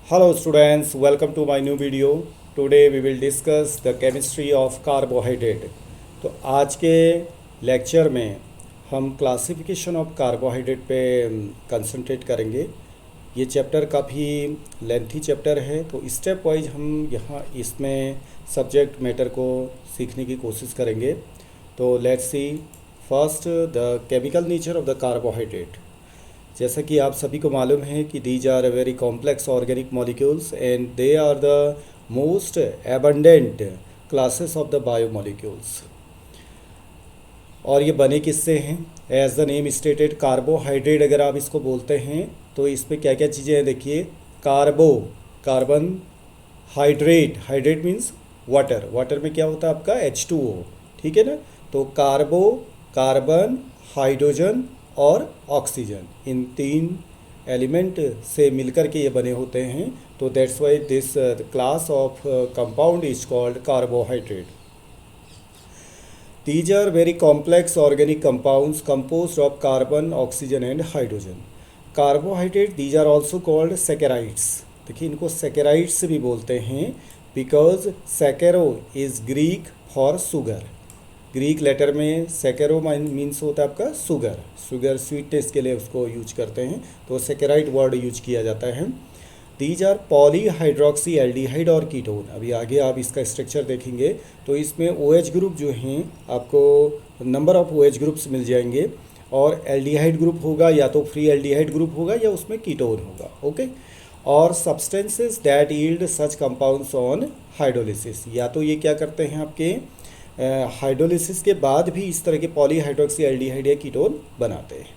Hello students, welcome to my new video. Today we will discuss the chemistry of carbohydrate. तो आज के lecture में हम classification of carbohydrate पे concentrate करेंगे। ये चैप्टर काफ़ी लेंथी चैप्टर है, तो स्टेप वाइज हम यहाँ इसमें सब्जेक्ट मैटर को सीखने की कोशिश करेंगे। तो let's see first the chemical nature of the carbohydrate. जैसा कि आप सभी को मालूम है कि these are very complex organic molecules and they are the most abundant classes of the biomolecules. और ये बने किससे हैं? As the name stated carbohydrate अगर आप इसको बोलते हैं तो इसमें क्या क्या चीज़ें हैं देखिए। Carbon, hydrate means water. Water में क्या होता है आपका H2O, ठीक है ना। तो कार्बन, हाइड्रोजन और ऑक्सीजन, इन तीन एलिमेंट से मिलकर के ये बने होते हैं। तो that's why this class of compound is called carbohydrate. These are very complex organic compounds composed of carbon, oxygen and hydrogen. Carbohydrate, these are also called saccharides. देखिए इनको सैकेराइड्स भी बोलते हैं because saccharo is Greek for sugar. Greek letter में saccharo means होता है आपका sugar sweetness के लिए उसको यूज करते हैं, तो सैकेराइड वर्ड यूज किया जाता है। दीज आर पॉलीहाइड्रोक्सी एल्डिहाइड और कीटोन। अभी आगे आप इसका स्ट्रक्चर देखेंगे तो इसमें OH ग्रुप जो हैं आपको नंबर ऑफ OH ग्रुप्स मिल जाएंगे, और एल्डिहाइड ग्रुप होगा या तो फ्री एल्डिहाइड ग्रुप होगा या उसमें कीटोन होगा। ओके। और substances that yield such compounds on hydrolysis, या तो ये क्या करते हैं आपके हाइड्रोलिसिस के बाद भी इस तरह के पॉलीहाइड्रोक्सी एल्डिहाइड या कीटोन बनाते हैं।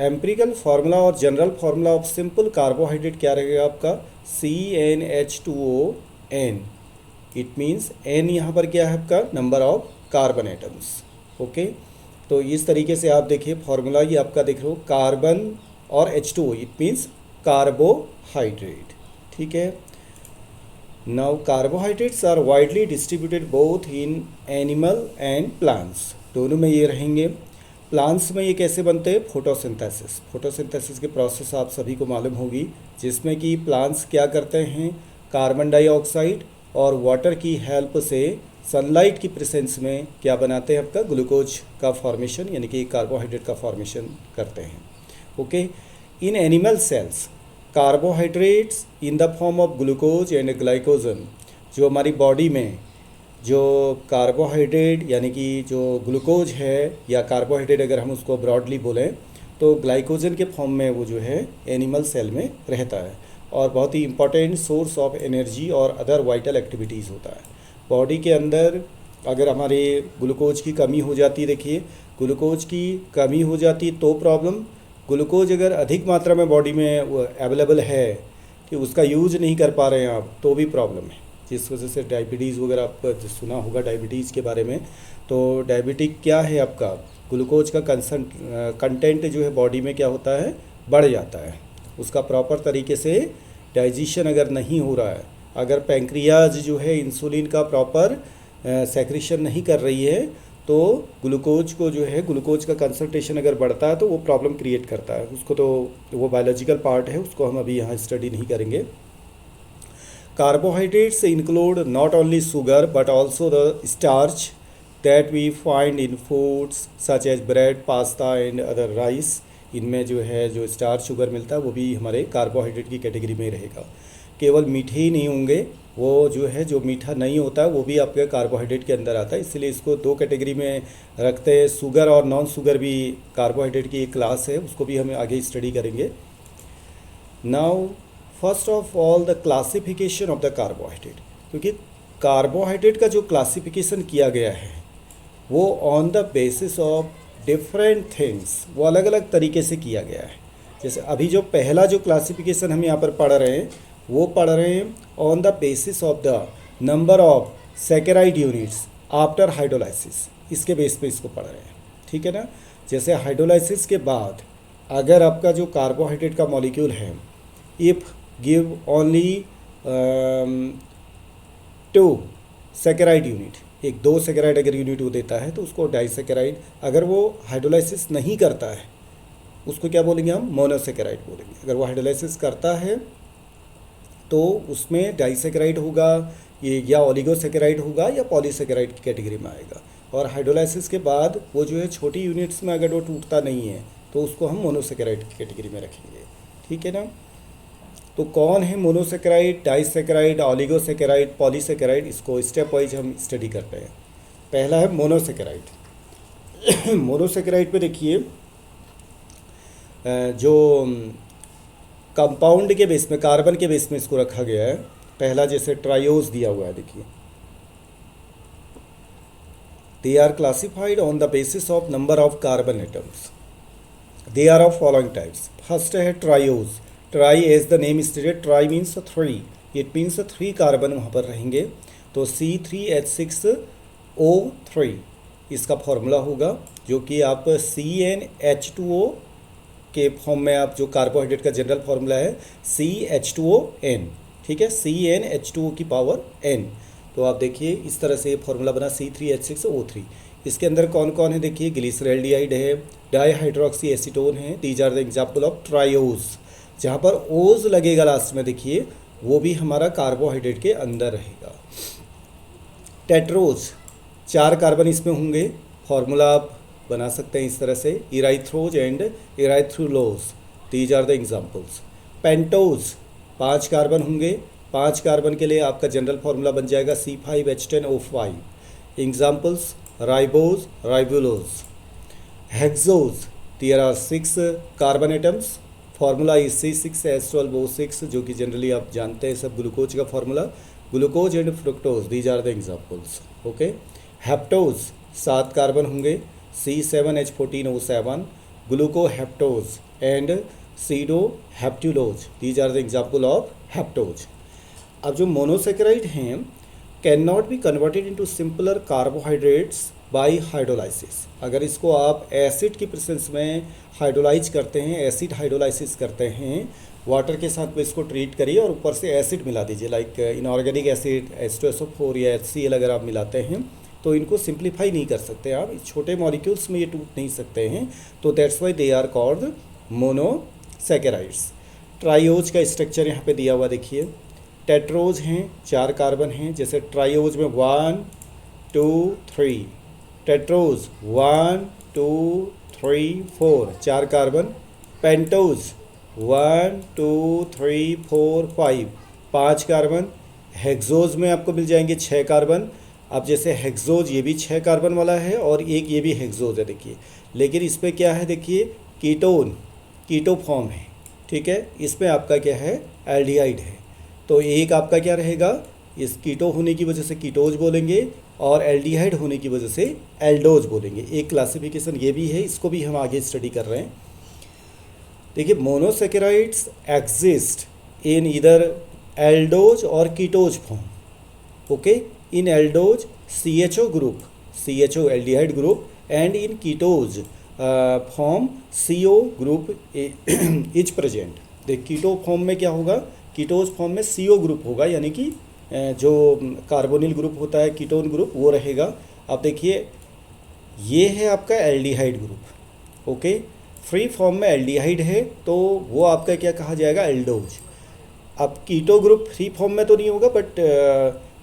एम्पिरिकल फार्मूला और general formula of simple carbohydrate क्या रहेगा आपका? CnH2ON। इट मीन्स N यहाँ पर क्या है आपका? Number of carbon atoms. Okay. तो इस तरीके से आप देखिए फार्मूला ये आपका देख रहे हो, कार्बन और H2O, इट मीन्स कार्बोहाइड्रेट। ठीक है। Now carbohydrates are widely distributed both in animal and plants, दोनों में ये रहेंगे। प्लांट्स में ये कैसे बनते हैं? फोटोसिंथेसिस के प्रोसेस आप सभी को मालूम होगी, जिसमें कि प्लांट्स क्या करते हैं, कार्बन डाइऑक्साइड और वाटर की हेल्प से सनलाइट की प्रेजेंस में क्या बनाते हैं आपका? ग्लूकोज का फॉर्मेशन, यानी कि कार्बोहाइड्रेट का फॉर्मेशन करते हैं। Okay. In animal cells carbohydrates in the form of glucose and glycogen, जो हमारी बॉडी में जो कार्बोहाइड्रेट यानी कि जो ग्लूकोज है, या कार्बोहाइड्रेट अगर हम उसको ब्रॉडली बोलें तो ग्लाइकोजन के फॉर्म में वो जो है एनिमल सेल में रहता है, और बहुत ही इम्पॉर्टेंट सोर्स ऑफ एनर्जी और अदर वाइटल एक्टिविटीज़ होता है। बॉडी के अंदर अगर हमारे ग्लूकोज की कमी हो जाती, देखिए ग्लूकोज की कमी हो जाती तो प्रॉब्लम, ग्लूकोज अगर अधिक मात्रा में बॉडी में अवेलेबल है कि उसका यूज नहीं कर पा रहे हैं आप, तो भी प्रॉब्लम है, जिस वजह से डायबिटीज़ वगैरह आप सुना होगा डायबिटीज़ के बारे में। तो डायबिटिक क्या है आपका? ग्लूकोज का कंटेंट जो है बॉडी में क्या होता है? बढ़ जाता है। उसका प्रॉपर तरीके से डाइजेशन अगर नहीं हो रहा है, अगर पैंक्रियाज जो है इंसुलिन का प्रॉपर सेक्रेशन नहीं कर रही है, तो ग्लूकोज को जो है ग्लूकोज का कंसंट्रेशन अगर बढ़ता है तो वो प्रॉब्लम क्रिएट करता है उसको। तो वो बायोलॉजिकल पार्ट है, उसको हम अभी यहाँ स्टडी नहीं करेंगे। Carbohydrates include not only sugar but also the starch that we find in foods such as bread, pasta and other rice. इनमें जो है जो स्टार्च शुगर मिलता है वो भी हमारे कार्बोहाइड्रेट की कैटेगरी में रहेगा। केवल मीठे ही नहीं होंगे, वो जो है जो मीठा नहीं होता है वो भी आपके कार्बोहाइड्रेट के अंदर आता है, इसलिए इसको दो कैटेगरी में रखते हैं। शुगर और नॉन शुगर भी कार्बोहाइड्रेट की एक क्लास है, उसको भी हम आगे स्टडी करेंगे। Now first of all the classification of the carbohydrate, क्योंकि कार्बोहाइड्रेट का जो क्लासिफिकेशन किया गया है वो on the basis of different things, वो अलग अलग तरीके से किया गया है। जैसे अभी जो पहला जो क्लासिफिकेशन हम यहाँ पर पढ़ रहे हैं वो पढ़ रहे हैं on the basis of the number of saccharide units after hydrolysis, इसके बेस पे इसको पढ़ रहे हैं। ठीक है ना। जैसे हाइड्रोलाइसिस के बाद अगर आपका जो कार्बोहाइड्रेट का मॉलिक्यूल है, if give only 2 saccharide unit, एक 2 सैकेराइड अगर यूनिट वो देता है तो उसको डाइसैकेराइड। अगर वो हाइड्रोलाइसिस नहीं करता है उसको क्या बोलेंगे हम? मोनोसैकेराइड बोलेंगे। अगर वो हाइड्रोलाइसिस करता है तो उसमें डाइसेकेराइड होगा ये, या ओलिगोसेकेराइड होगा, या पॉलीसेकेराइड की कैटेगरी में आएगा। और हाइड्रोलाइसिस के बाद वो जो है छोटी यूनिट्स में अगर वो टूटता नहीं है तो उसको हम मोनोसेकेराइड की कैटेगरी में रखेंगे। ठीक है ना। तो कौन है मोनोसेकेराइड, डाइसेकेराइड, ओलिगोसेकेराइड, पॉलीसेकेराइड, इसको स्टेप वाइज हम स्टडी करते हैं। पहला है मोनोसेकेराइड। मोनोसेकेराइड पे देखिए जो कंपाउंड के बेस में, कार्बन के बेस में इसको रखा गया है। पहला जैसे ट्रायोज दिया हुआ है, देखिए they are classified on the basis of number of carbon atoms. They are of following types. First है triose. Tri as the name stated, tri means 3, it means 3 carbon वहाँ पर रहेंगे। तो C3H6O3 इसका फॉर्मूला होगा, जो कि आप CnH2O के फॉर्म में, आप जो कार्बोहाइड्रेट का जनरल फार्मूला है CH2ON, ठीक है, CnH2O की पावर n। तो आप देखिए इस तरह से ये फार्मूला बना C3H6O3। इसके अंदर कौन कौन है देखिए, ग्लिसरॉल्डिहाइड है, डाईहाइड्रोक्सी एसीटोन है। These are the example of triose. जहाँ पर ओज लगेगा लास्ट में देखिए, वो भी हमारा कार्बोहाइड्रेट के अंदर रहेगा। टेट्रोज, 4 कार्बन इसमें होंगे। फॉर्मूला आप बना सकते हैं इस तरह से, erythrose and erythrulose, these are the examples. Pentose, 5 carbon होंगे। 5 कार्बन के लिए आपका जनरल फार्मूला बन जाएगा C5H10O5। Examples ribose, ribulose. Hexose, there are 6 carbon atoms. Formula is C6H12O6, जो कि जनरली आप जानते हैं सब, ग्लूकोज का formula. Glucose and fructose, these are the examples. Okay. Heptose, 7 carbon होंगे। C7H14O7, glucoheptose and sedoheptulose, these are the example of heptose. अब जो मोनोसेकेराइड हैं can not be converted into simpler carbohydrates by hydrolysis. अगर इसको आप acid की presence में hydrolyse करते हैं, एसिड हाइड्रोलाइसिस करते हैं, वाटर के साथ में इसको ट्रीट करिए और ऊपर से एसिड मिला दीजिए, लाइक इनऑर्गेनिक एसिड H2SO4 या HCl अगर आप मिलाते हैं, तो इनको सिंप्लीफाई नहीं कर सकते आप, छोटे मॉलिक्यूल्स में ये टूट नहीं सकते हैं। तो that's why they are called monosaccharides. Triose का स्ट्रक्चर यहाँ पे दिया हुआ देखिए। टेट्रोज हैं, 4 कार्बन हैं, जैसे ट्रायोज में 1 2 3, tetrose 1 2 3 4, 4 carbon. Pentose 1 2 3 4 5, 5 carbon. Hexose में आपको मिल जाएंगे 6 कार्बन। अब जैसे हेक्सोज ये भी 6 कार्बन वाला है और एक ये भी हेक्सोज है देखिए, लेकिन इस पर क्या है देखिए, कीटोन, कीटो फॉर्म है, ठीक है। इसमें आपका क्या है, एल्डिहाइड है। तो एक आपका क्या रहेगा, इस कीटो होने की वजह से कीटोज बोलेंगे और एल्डिहाइड होने की वजह से एल्डोज बोलेंगे। एक क्लासिफिकेशन ये भी है, इसको भी हम आगे स्टडी कर रहे हैं। देखिए मोनोसेकेराइड्स एग्जिस्ट इन इधर एल्डोज और कीटोज form. Okay, in aldose CHO group, CHO aldehyde group, and in ketose form CO group is present। देख कीटो फॉर्म में क्या होगा, कीटोज फॉर्म में CO ग्रुप होगा, यानी कि जो कार्बोनिल ग्रुप होता है, कीटोन ग्रुप, वो रहेगा। अब देखिए ये है आपका aldehyde group. Okay, free form में एल्डिहाइड है तो वो आपका क्या कहा जाएगा, एल्डोज। अब कीटो ग्रुप फ्री फॉर्म में तो नहीं होगा, बट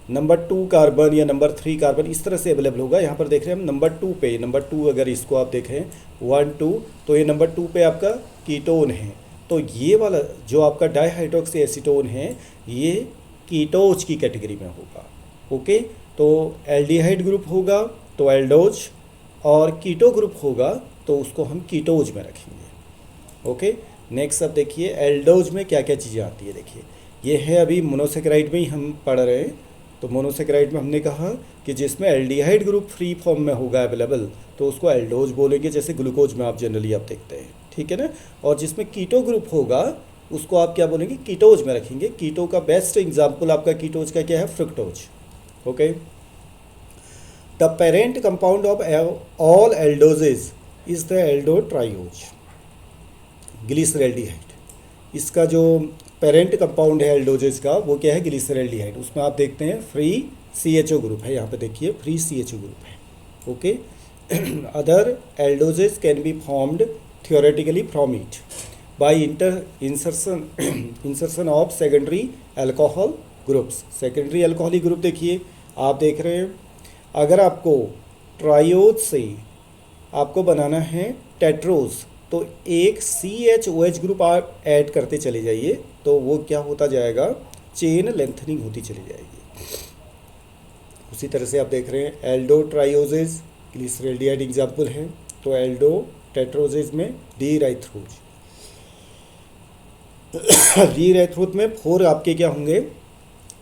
नंबर 2 कार्बन या नंबर 3 कार्बन इस तरह से अवेलेबल होगा। यहाँ पर देख रहे हैं हम नंबर 2 पे, नंबर 2 अगर इसको आप देखें 1 2, तो ये नंबर 2 पे आपका कीटोन है। तो ये वाला जो आपका डाईहाइड्रोक्सी एसीटोन है ये कीटोज की कैटेगरी में होगा। ओके, तो एल्डिहाइड ग्रुप होगा तो एल्डोज, और कीटो ग्रुप होगा तो उसको हम कीटोज में रखेंगे। ओके, नेक्स्ट अब देखिए एल्डोज में क्या क्या चीज़ें आती है। देखिए ये है, अभी मोनोसेकेराइड में ही हम पढ़ रहे हैं। तो मोनोसेकेराइड में हमने कहा कि जिसमें एल्डिहाइड ग्रुप फ्री फॉर्म में होगा अवेलेबल, तो उसको एल्डोज बोलेंगे, जैसे ग्लूकोज में आप जनरली आप देखते हैं, ठीक है ना। और जिसमें कीटो ग्रुप होगा उसको आप क्या बोलेंगे, कीटोज में रखेंगे। कीटो का बेस्ट एग्जाम्पल आपका कीटोज का क्या है, fructose. Okay, the parent compound of all aldoses is the aldo triose, glyceraldehyde. इसका जो पेरेंट कंपाउंड है एल्डोजेज का, वो क्या है, ग्लिसरॉल्डिहाइड। उसमें आप देखते हैं फ्री CHO ग्रुप है, यहाँ पे देखिए फ्री CHO ग्रुप है। Okay, other aldoses can be formed theoretically from it. By insertion insertion of secondary alcohol groups. Secondary alcoholic group देखिए आप देख रहे हैं, अगर आपको ट्रायोज से आपको बनाना है टेट्रोज, तो एक CHOH ग्रुप आप ऐड करते चले जाइए, तो वो क्या होता जाएगा, चेन लेंथनिंग होती चली जाएगी। उसी तरह से आप देख रहे हैं एल्डो ट्रायोजेज, ग्लिसरेल्डिहाइड एग्जाम्पल है, तो एल्डो टेट्रोजेज में डी राइथ्रोज डी राइथ्रोज में 4 आपके क्या होंगे,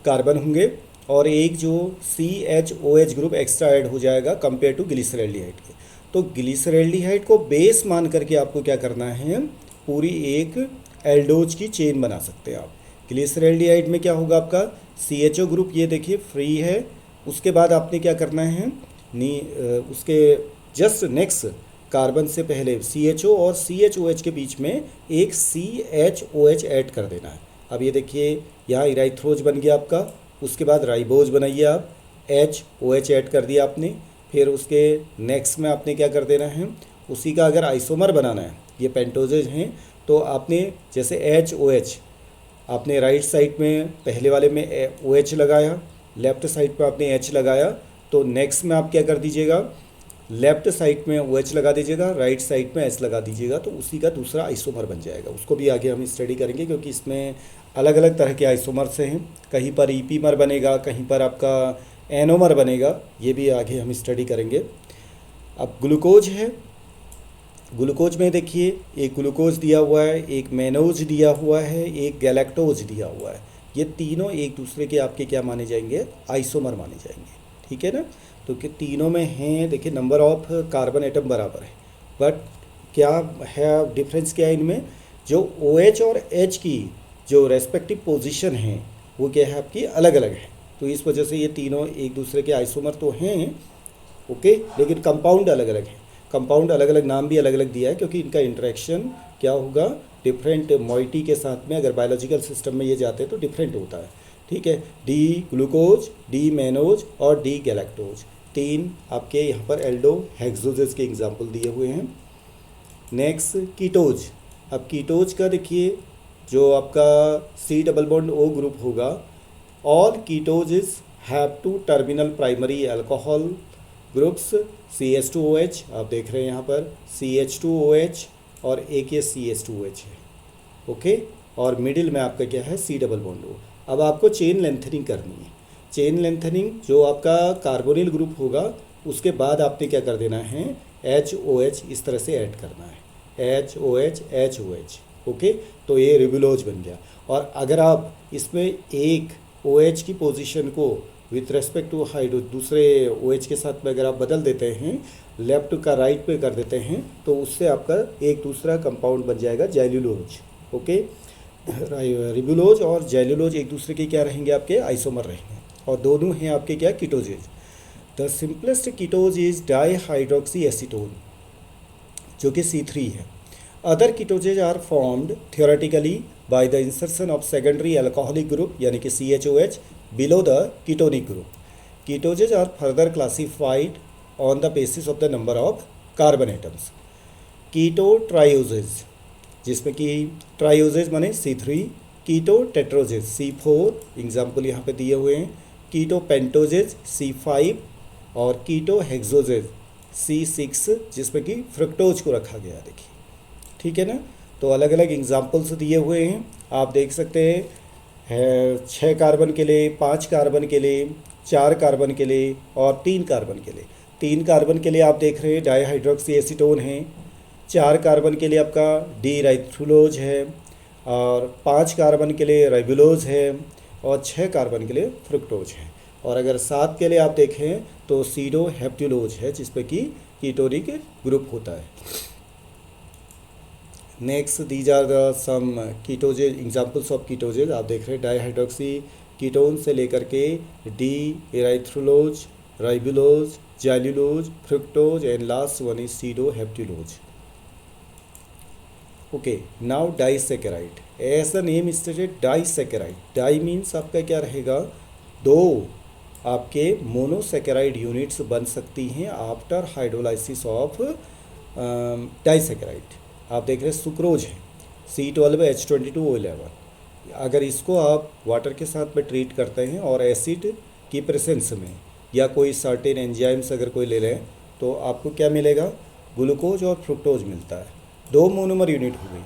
कार्बन होंगे, और एक जो CHOH ग्रुप एक्स्ट्रा ऐड हो जाएगा कंपेयर टू ग्लिसरेल्डिहाइड के। तो ग्लिसरेल्डिहाइड को बेस मान करके आपको क्या करना है, पूरी एक एल्डोज की चेन बना सकते हैं आप। ग्लिसरेल्डिहाइड में क्या होगा आपका CHO ग्रुप, ये देखिए फ्री है, उसके बाद आपने क्या करना है, उसके जस्ट नेक्स्ट कार्बन से पहले CHO और CHOH के बीच में एक CHOH ऐड कर देना है। अब ये देखिए यहाँ इराइथ्रोज बन गया आपका, उसके बाद राइबोज बनाइए आप, HOH ऐड कर दिया आपने, फिर उसके नेक्स्ट में आपने क्या कर देना है, उसी का अगर आइसोमर बनाना है, ये पेंटोजेज हैं, तो आपने जैसे HOH आपने राइट साइड में पहले वाले में OH लगाया, लेफ्ट साइड पे आपने H लगाया, तो नेक्स्ट में आप क्या कर दीजिएगा, लेफ्ट साइड में OH लगा दीजिएगा, राइट साइड में H लगा दीजिएगा, तो उसी का दूसरा आइसोमर बन जाएगा। उसको भी आगे हम स्टडी करेंगे, क्योंकि इसमें अलग अलग तरह के आइसोमर्स हैं, कहीं पर ईपीमर बनेगा, कहीं पर आपका एनोमर बनेगा, ये भी आगे हम स्टडी करेंगे। अब ग्लूकोज है, ग्लूकोज में देखिए एक ग्लूकोज दिया हुआ है, एक मेनोज दिया हुआ है, एक गैलेक्टोज दिया हुआ है, ये तीनों एक दूसरे के आपके क्या माने जाएंगे, आइसोमर माने जाएंगे, ठीक है ना। तो कि तीनों में हैं, देखिए नंबर ऑफ कार्बन एटम बराबर है, बट क्या है डिफरेंस, क्या है इनमें, जो OH और H की जो रेस्पेक्टिव पोजीशन है वो क्या है आपकी अलग अलग है। तो इस वजह से ये तीनों एक दूसरे के आइसोमर तो हैं, ओके, लेकिन कंपाउंड अलग अलग है। कंपाउंड अलग अलग नाम भी अलग अलग दिया है, क्योंकि इनका इंटरेक्शन क्या होगा, डिफरेंट मॉइटी के साथ में, अगर बायोलॉजिकल सिस्टम में ये जाते हैं तो डिफरेंट होता है, ठीक है। डी ग्लूकोज, डी मेनोज और डी गैलेक्टोज, 3 आपके यहाँ पर एल्डो हेक्सोजेस के एग्जाम्पल दिए हुए हैं। Next ketose. अब कीटोज का देखिए जो आपका C double bond O group होगा, all ketoses have 2 terminal primary alcohol groups, CH2OH आप देख रहे हैं यहाँ पर CH2OH और एक ये CH2OH है, ओके, और मिडिल में आपका क्या है C डबल बॉन्ड O। अब आपको चेन लेंथनिंग करनी है। चेन लेंथनिंग जो आपका कार्बोनिल ग्रुप होगा, उसके बाद आपने क्या कर देना है, HOH इस तरह से ऐड करना है, HOH, ओके, तो ये रिबुलोज बन गया। और अगर आप इसमें एक OH की पोजीशन को विथ रेस्पेक्ट टू हाइड्रो दूसरे OH के साथ में अगर आप बदल देते हैं, लेफ्ट का राइट पे कर देते हैं, तो उससे आपका एक दूसरा कंपाउंड बन जाएगा जेल्युलोज, ओके। रिबुलोज और जेल्युलोज एक दूसरे के क्या रहेंगे, आपके आइसोमर रहेंगे, और दोनों हैं आपके क्या, ketoses. The simplest ketose is dihydroxy acetone, जो कि C3 है। Other ketoses are formed theoretically by the insertion of secondary alcoholic group, यानी कि CHOH below the ketonic group. Ketoses are further classified on the basis of the number of carbon atoms. Keto trioses, जिसमें कि ट्रायोजेज माने C3, कीटो टेट्रोजेज C4 example यहाँ पे दिए हुए हैं, कीटो पेंटोजेज C5 और कीटो हेक्सोजेज C6, जिसमें कि फ्रुक्टोज को रखा गया, देखिए, ठीक है ना। तो अलग अलग एग्जाम्पल्स दिए हुए हैं, आप देख सकते हैं 6 कार्बन के लिए, 5 कार्बन के लिए, 4 कार्बन के लिए और 3 कार्बन के लिए। 3 कार्बन के लिए आप देख रहे हैं डाईहाइड्रोक्सी एसीटोन है, 4 कार्बन के लिए आपका डी राइथुलोज है, और 5 कार्बन के लिए राइबुलोज है, और 6 कार्बन के लिए फ्रुक्टोज है, और अगर 7 के लिए आप देखें तो सीडो हेप्टुलोज है, जिसपे कि कीटोनिक ग्रुप होता है। Next these are the some ketoses examples of ketoses, आप देख रहे हैं डाईहाइड्रोक्सी कीटोन से लेकर के D erythrulose, ribulose, xylulose, fructose and last one is sedoheptulose, okay. Now disaccharide, as the name stated disaccharide, di means आपका क्या रहेगा, 2 आपके मोनोसैकेराइड यूनिट्स बन सकती हैं आफ्टर हाइड्रोलाइसिस ऑफ डाइसैकेराइड। आप देख रहे हैं सुक्रोज है, C12H22O11। अगर इसको आप वाटर के साथ में ट्रीट करते हैं और एसिड की प्रेजेंस में या कोई सर्टेन एंजाइम्स अगर कोई ले लें तो आपको क्या मिलेगा, ग्लूकोज और फ्रुक्टोज मिलता है। दो मोनोमर यूनिट हो गई,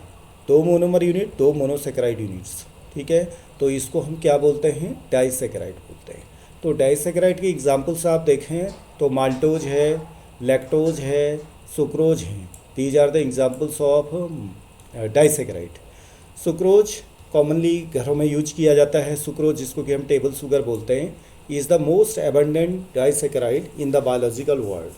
दो मोनोमर यूनिट, दो मोनोसेकेराइड यूनिट्स, ठीक है। तो इसको हम क्या बोलते हैं, डाइसेकेराइड बोलते हैं। तो डाइसेकेराइड की एग्जांपल्स आप देखें तो माल्टोज है, लैक्टोज है, सुक्रोज है। These are the examples of disaccharide. Sucrose commonly घरों में यूज किया जाता है। सुक्रोज जिसको कि हम टेबल शुगर बोलते हैं, is the most abundant disaccharide in the biological world.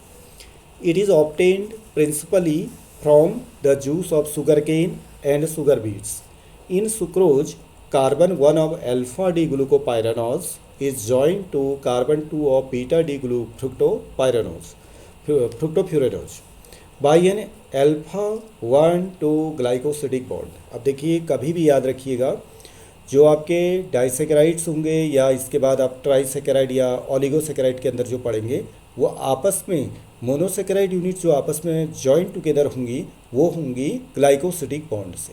It is obtained principally from the juice of sugarcane and sugar beets. In sucrose, carbon 1 of alpha D-glucopyranose is joined to carbon 2 of beta D-fructopyranose by an alpha 1 to glycosidic bond. अब देखिए कभी भी याद रखिएगा, जो आपके disaccharides होंगे या इसके बाद आप ट्राइसेकेराइड या ओलिगोसेकेराइड के अंदर जो पढ़ेंगे, वो आपस में मोनोसेकेराइड यूनिट जो आपस में जॉइंट टुगेदर होंगी वो होंगी ग्लाइकोसिडिक बॉन्ड से।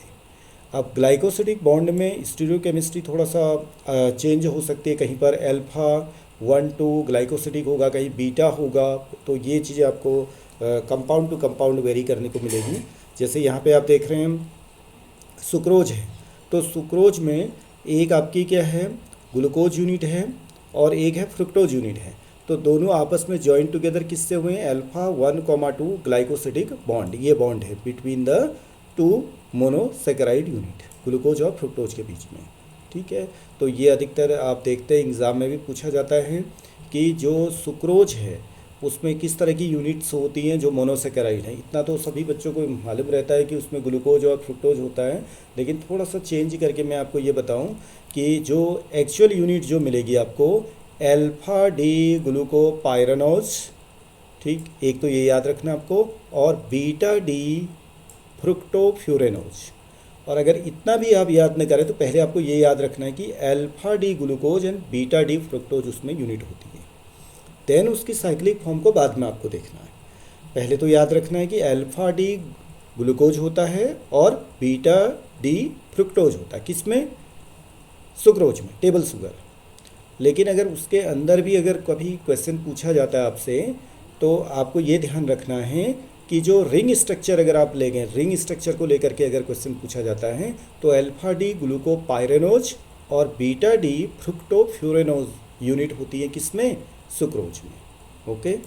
अब ग्लाइकोसिडिक बॉन्ड में स्टीरियोकेमिस्ट्री थोड़ा सा चेंज हो सकती है, कहीं पर अल्फा 1 2 ग्लाइकोसिडिक होगा, कहीं बीटा होगा। तो ये चीज़ें आपको कंपाउंड टू कंपाउंड वेरी करने को मिलेगी। जैसे यहाँ पे आप देख रहे हैं सुक्रोज है, तो सुक्रोज में एक आपकी क्या है, ग्लूकोज यूनिट है और एक है फ्रुक्टोज यूनिट है। तो दोनों आपस में जॉइंट टुगेदर किससे हुए हैं, अल्फा 1,2 ग्लाइकोसिडिक बॉन्ड। ये बॉन्ड है between the two monosaccharide unit, glucose और फ्रुक्टोज के बीच में, ठीक है। तो ये अधिकतर आप देखते हैं एग्ज़ाम में भी पूछा जाता है कि जो सुक्रोज है उसमें किस तरह की यूनिट्स होती हैं जो मोनोसेकेराइड हैं। इतना तो सभी बच्चों को मालूम रहता है कि उसमें ग्लूकोज और फ्रुक्टोज होता है, लेकिन थोड़ा सा चेंज करके मैं आपको ये बताऊं कि जो एक्चुअल यूनिट जो मिलेगी आपको, अल्फा डी ग्लूकोपाइरानोज, ठीक, एक तो ये याद रखना आपको, और बीटा डी फ्रुक्टोफ्यूरेनोज। और अगर इतना भी आप याद न करें तो पहले आपको ये याद रखना है कि alpha D glucose and beta D fructose उसमें यूनिट होती है। देन उसकी साइक्लिक फॉर्म को बाद में आपको देखना है। पहले तो याद रखना है कि अल्फा डी ग्लूकोज होता है और बीटा डी फ्रुक्टोज होता है, किसमें, सुक्रोज में, टेबल शुगर। लेकिन अगर उसके अंदर भी अगर कभी क्वेश्चन पूछा जाता है आपसे तो आपको ये ध्यान रखना है कि जो रिंग स्ट्रक्चर अगर आप ले गए, रिंग स्ट्रक्चर को लेकर के अगर क्वेश्चन पूछा जाता है तो अल्फा डी ग्लूकोपाइरानोज और बीटा डी फ्रुक्टोफ्यूरेनोज यूनिट होती है किसमें, सुक्रोज में। ओके,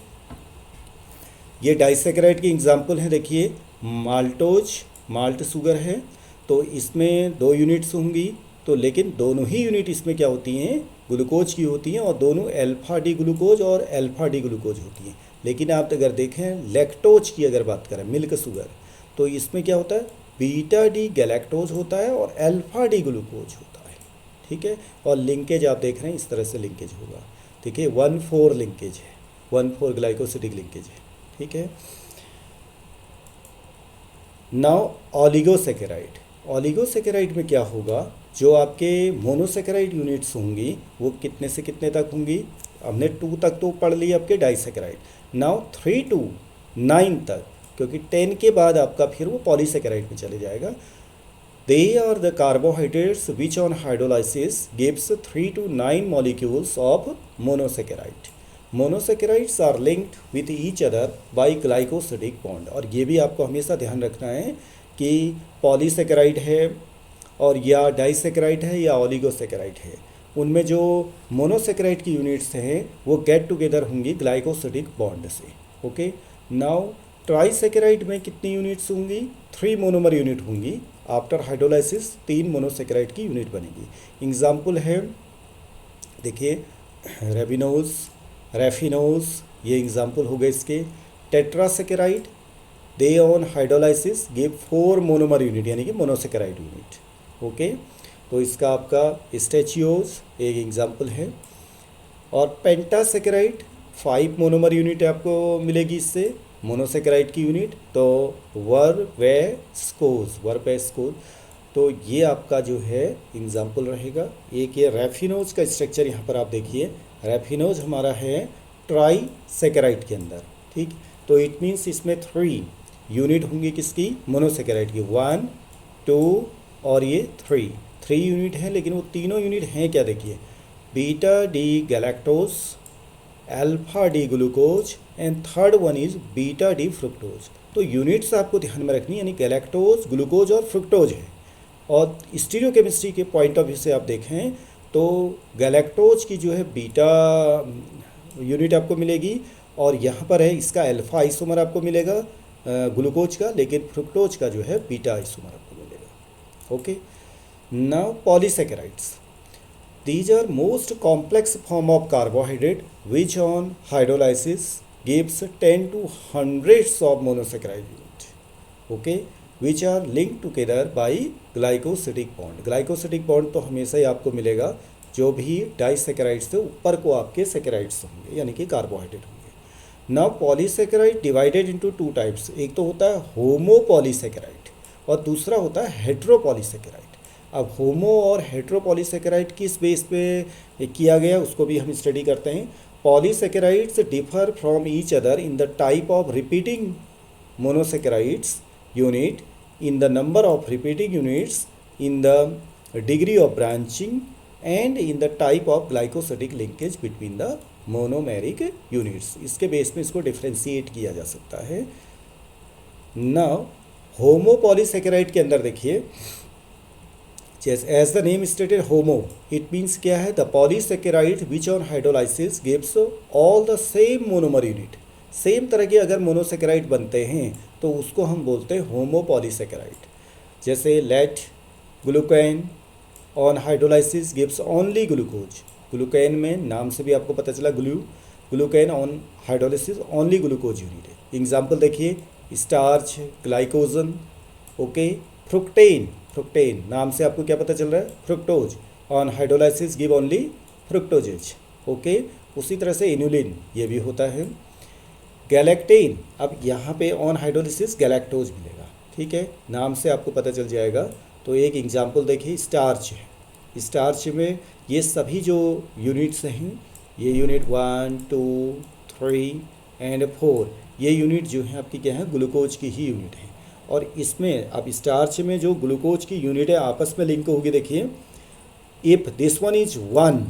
ये डाइसेकेराइड की एग्जांपल है। देखिए माल्टोज, माल्ट शुगर है तो इसमें दो यूनिट्स होंगी, तो लेकिन दोनों ही यूनिट इसमें क्या होती हैं, ग्लूकोज की होती हैं, और दोनों अल्फा डी ग्लूकोज और अल्फा डी ग्लूकोज होती हैं। लेकिन आप अगर देखें लैक्टोज की अगर बात करें, मिल्क शुगर, तो इसमें क्या होता है, बीटा डी गैलेक्टोज होता है और अल्फा डी ग्लूकोज होता है, ठीक है। और लिंकेज आप देख रहे हैं इस तरह से लिंकेज होगा, ठीक है, 1,4 लिंकेज है, 1,4 ग्लाइकोसिडिक लिंकेज है, ठीक है। नाउ ओलिगोसेकेराइड, ओलिगोसेकेराइड में क्या होगा, जो आपके मोनोसेकेराइड यूनिट्स होंगी वो कितने से कितने तक होंगी, हमने 2 तक तो पढ़ ली आपके डाइसेकेराइड। नाउ 3 to 9 तक, क्योंकि 10 के बाद आपका फिर वो पॉलीसेकेराइड में चले जाएगा। They are the carbohydrates which on hydrolysis gives 3 to 9 molecules of monosaccharide. Monosaccharides are linked with each other by glycosidic bond. और ये भी आपको हमेशा ध्यान रखना है कि पॉलीसेकेराइड है और या डाइसेकेराइड है या ओलिगोसेकेराइड है, उनमें जो मोनोसेकेराइड की यूनिट्स हैं वो गेट टुगेदर होंगी ग्लाइकोसिडिक बॉन्ड से। ओके, नाउ ट्राइसेकेराइड में कितनी यूनिट्स होंगी, 3 मोनोमर यूनिट होंगी। आफ्टर हाइड्रोलाइसिस 3 मोनोसेकेराइड की यूनिट बनेगी। एग्जाम्पल है देखिए रेविनोज, रेफिनोज, ये एग्जाम्पल हो गए इसके। Tetrasaccharide, they on hydrolysis give 4 monomer unit यानी कि मोनोसेकेराइड यूनिट। ओके, तो इसका आपका स्टैचियोज एक एग्जाम्पल है। और पेंटासेकेराइड 5 मोनोमर यूनिट आपको मिलेगी इससे, मोनोसेकेराइड की यूनिट। तो वर्वेस्कोज, वर्वेस्कोज, तो ये आपका जो है एग्जाम्पल रहेगा। एक ये रेफिनोज का स्ट्रक्चर यहाँ पर आप देखिए, रेफिनोज हमारा है ट्राइसेकेराइड के अंदर, ठीक। तो इट मीन्स इसमें 3 यूनिट होंगी किसकी, मोनोसेकेराइड की, 1 2 और ये थ्री यूनिट हैं, लेकिन वो तीनों यूनिट हैं क्या देखिए, beta D galactose, alpha D glucose and third one is beta D fructose. तो यूनिट्स आपको ध्यान में रखनी है, यानी गैलेक्टोज, ग्लूकोज और फ्रुक्टोज है। और स्टीरियोकेमिस्ट्री के पॉइंट ऑफ व्यू से आप देखें तो गैलेक्टोज की जो है बीटा यूनिट आपको मिलेगी, और यहाँ पर है इसका अल्फा आइसोमर आपको मिलेगा ग्लूकोज का, लेकिन फ्रुक्टोज का जो है बीटा आइसोमर आपको मिलेगा। Okay, now polysaccharides, these are most complex form of carbohydrate which on hydrolysis gives 10 to hundreds of monosaccharide unit, okay, which are linked together by glycosidic bond। glycosidic bond तो हमेशा ही आपको मिलेगा जो भी disaccharide से ऊपर को आपके सेकेराइड्स होंगे, यानी कि कार्बोहाइड्रेट होंगे। Now polysaccharide divided into two types, एक तो होता है होमोपॉलीसेकेराइड और दूसरा होता है हेट्रोपॉलीसेकेराइड। अब होमो और हेट्रोपॉलीसेकेराइड किस बेस पे किया गया उसको भी हम स्टडी करते हैं। Polysaccharides differ from each other in the type of repeating monosaccharides unit, in the number of repeating units, in the degree of branching and in the type of glycosidic linkage between the monomeric units. इसके base में इसको differentiate किया जा सकता है। Now होमोपॉलीसेकेराइड के अंदर देखिए, as the name stated homo, it means क्या है, the polysaccharide which on hydrolysis gives all the same monomer unit. Same तरह के अगर मोनोसेकेराइड बनते हैं तो उसको हम बोलते हैं होमोपॉलीसेकेराइड। जैसे let glucan on hydrolysis gives only glucose, glucan में नाम से भी आपको पता चला glucan on hydrolysis only glucose unit है। एग्जाम्पल देखिए, स्टार्च, ग्लाइकोजन, ओके, फ्रुक्टेन नाम से आपको क्या पता चल रहा है, fructose on hydrolysis give only fructoses, okay. उसी तरह से इनुलिन ये भी होता है। गैलेक्टेन, अब यहाँ पे ऑन हाइड्रोलाइसिस गैलेक्टोज मिलेगा, ठीक है, नाम से आपको पता चल जाएगा। तो एक एग्जांपल देखिए, स्टार्च है, स्टार्च में ये सभी जो यूनिट्स हैं, ये यूनिट 1, 2, 3 एंड 4, ये यूनिट जो है आपकी क्या है, ग्लूकोज की ही यूनिट है। और इसमें अब स्टार्च में जो ग्लूकोज की यूनिट है आपस में लिंक होगी। देखिए, इफ़ दिस वन इज 1,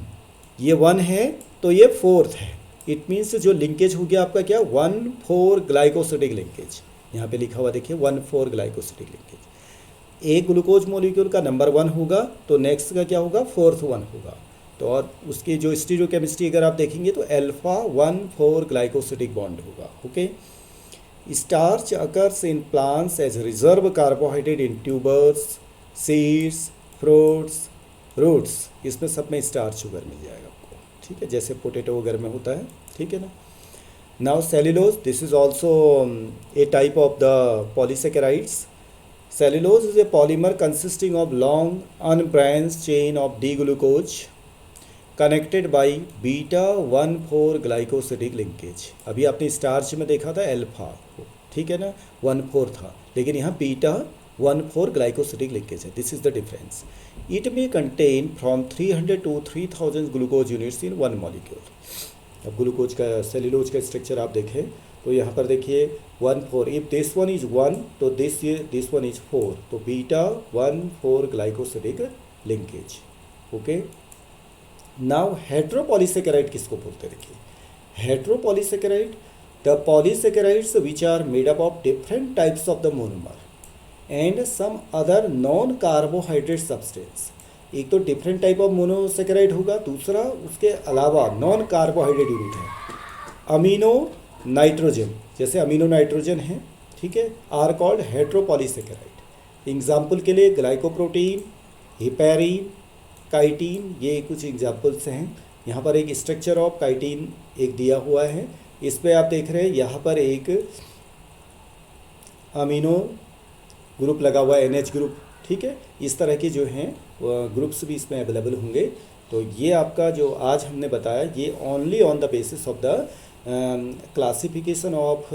ये 1 है तो ये 4th है, इट मीन्स जो लिंकेज हो गया आपका क्या, 1,4 ग्लाइकोसिडिक लिंकेज। यहाँ पे लिखा हुआ देखिए 1,4 ग्लाइकोसिडिक लिंकेज। एक ग्लूकोज मॉलिक्यूल का नंबर 1 होगा तो नेक्स्ट का क्या होगा, 4th 1 होगा। तो और उसकी जो स्टीरियोकेमिस्ट्री अगर आप देखेंगे तो अल्फा 1,4 ग्लाइकोसिडिक बॉन्ड होगा, okay. Starch occurs in plants as reserve carbohydrate in tubers, seeds, fruits, roots। इसमें सब में स्टार्च शुगर मिल जाएगा आपको, ठीक है, जैसे पोटैटो वगैरह में होता है, ठीक है ना। Now cellulose, this is also a type of the polysaccharides. Cellulose is a polymer consisting of long unbranched chain of D glucose connected by beta 1,4 glycosidic linkage. अभी आपने स्टार्च में देखा था अल्फा, ठीक है ना, 1,4 था, लेकिन यहाँ बीटा 1,4 ग्लाइकोसिडिक लिंकेज है। This is the difference. It may contain from 300 to 3000 glucose units in one molecule. अब ग्लूकोज का, सेल्यूलोज का स्ट्रक्चर आप देखें तो यहाँ पर देखिए 1,4, इफ दिस वन इज 1 तो दिस वन इज 4, तो beta 1,4 glycosidic linkage, okay. Now heteropolysaccharide किसको बोलते हैं, देखिए, heteropolysaccharide the polysaccharides which are made up of different types of the monomer and some other non carbohydrate substance. एक तो different type of monosaccharide होगा, दूसरा उसके अलावा नॉन कार्बोहाइड्रेट यूनिट है। अमीनो नाइट्रोजन, जैसे अमीनो नाइट्रोजन है, ठीक है, आर कॉल्ड हेट्रोपॉलीसेकेराइड। एग्जाम्पल के लिए ग्लाइकोप्रोटीन, हिपैरिन, काइटीन, ये कुछ एग्जाम्पल्स हैं। यहाँ पर एक स्ट्रक्चर ऑफ काइटीन एक दिया हुआ है, इस पर आप देख रहे हैं यहाँ पर एक अमीनो ग्रुप लगा हुआ है, NH ग्रुप, ठीक है। इस तरह के जो हैं ग्रुप्स भी इसमें अवेलेबल होंगे। तो ये आपका जो आज हमने बताया ये only on the basis of the classification of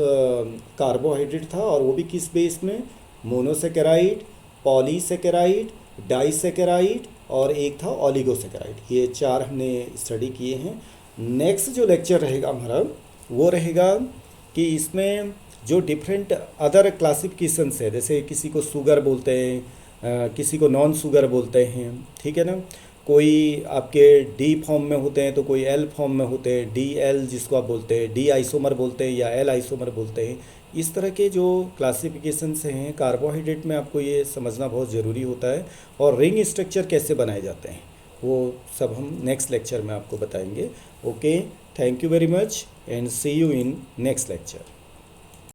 carbohydrate था, और वो भी किस बेस में, मोनोसेकेराइड, पॉलीसेकेराइड, डाइसेकेराइड और एक था ओलिगोसेकेराइड। ये 4 हमने स्टडी किए हैं। नेक्स्ट जो लेक्चर रहेगा हमारा वो रहेगा कि इसमें जो डिफरेंट अदर क्लासिफिकेशंस है, जैसे किसी को शुगर बोलते हैं, किसी को नॉन शुगर बोलते हैं, ठीक है ना। कोई आपके डी फॉर्म में होते हैं तो कोई एल फॉर्म में होते हैं, डी एल जिसको आप बोलते हैं, डी आइसोमर बोलते हैं या एल आइसोमर बोलते हैं। इस तरह के जो क्लासिफिकेशन से हैं कार्बोहाइड्रेट में, आपको ये समझना बहुत ज़रूरी होता है। और रिंग स्ट्रक्चर कैसे बनाए जाते हैं वो सब हम नेक्स्ट लेक्चर में आपको बताएंगे। Okay, thank you very much and see you in next lecture.